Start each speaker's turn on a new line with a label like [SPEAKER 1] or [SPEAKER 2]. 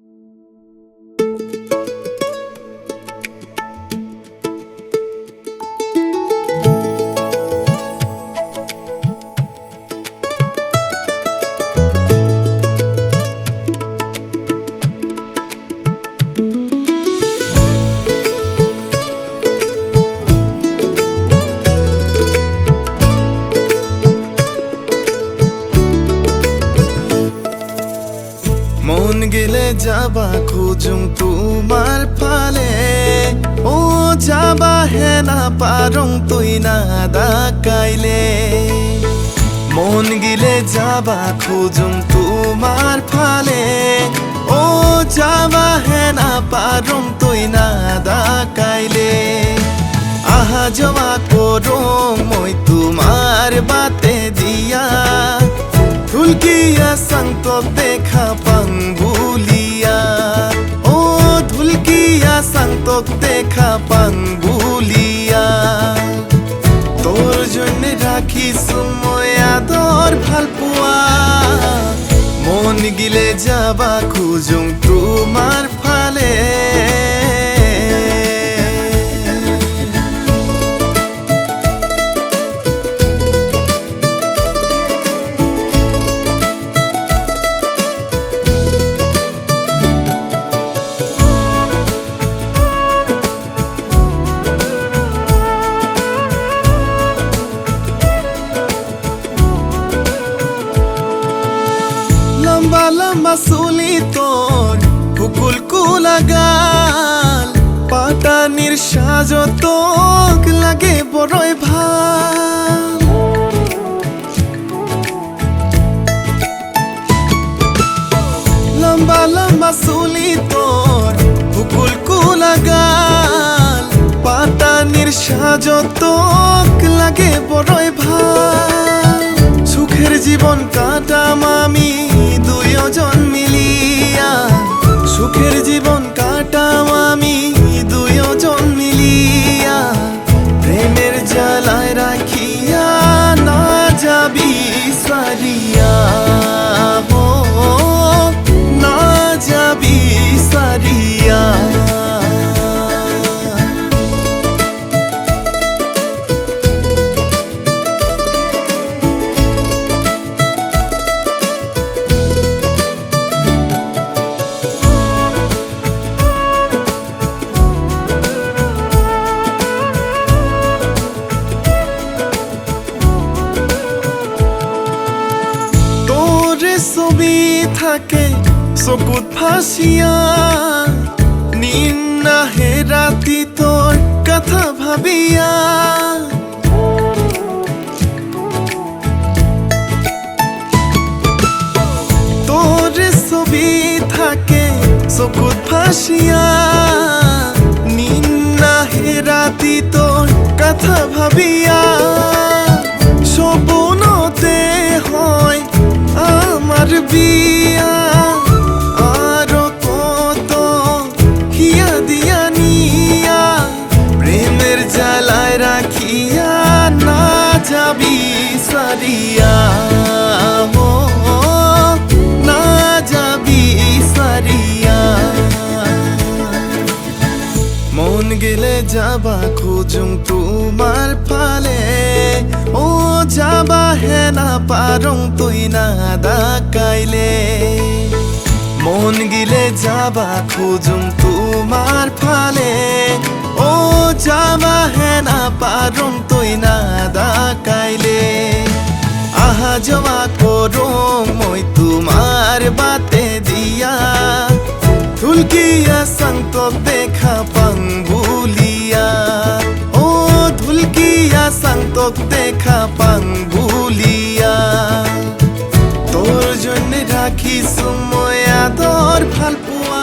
[SPEAKER 1] মন গেলে যাবা খুঁজুম তোমার ফালে, ও যাবা হে না পারং তুই না ডাকাইলে। মন গেলে যাবা খুঁজুম তোমার ফালে, ও যাবা হে না পারং তুই না ডাকাইলে। আহা যাওয়া করং মই তোমার বাতে দিয়া, ধুলকিয়া সাংতক দেখা পাং বুলিয়া, ও ধুলকিয়া সাংতক দেখা পাং বুলিয়া। তোর জন্য রাখিছো মই আদর ভাল পোৱা, মন গিলে যাবা খুঁজুং তোমার ফালে। লম্বা লম্বা চুলি তোর কুকুল কুলা গাল, পাটানির সাজতক লাগে বড়ই ভাল। লম্বা লম্বা চুলি তোর কুকুল কুলা গাল, পাটানির সাজতক লাগে বড়ই ভাল। সুখের জীবন কাটাম আমি দুইজন মিলিয়া, সুখের জীবন কাটাম আমি দুইজন মিলিয়া। প্রেমের জ্বালায় রাখিয়া না যাবি সারিয়া, হো না যাবি সারিয়া। ছবি থাকে চকুত ফাঁসিয়া, নিন নাহে রাতি তোর কথা ভাবিয়া। তোর ছবি থাকে চকুত ফাঁসিয়া, নিন নাহে রাতি তোর কথা ভাবিয়া। সপনতে হয় আমার বিয়া, আরো কত হিয়া দিয়া নিয়া। প্রেমের জ্বালায় রাখিয়া না যাবি সারিয়া, হো না যাবি সারিয়া। মন গেলে যাবা খুঁজুম তোমার ফালে, ও যাবা হে না পারং তুই না ডাকাইলে। মন গিলে যাবা খুঁজুম তোমার ফালে, ও যাবা হে না পারং তুই না ডাকাইলে। আহা যাওয়া করং মই তোমার বাতে দিয়া, ধুলকিয়া সাংতক দেখা পাং বুলিয়া, ও ধুলকিয়া সাংতক দেখা পাং বুলিয়া। তোর জন্য রাখিছো মই আদর ভাল পোৱা।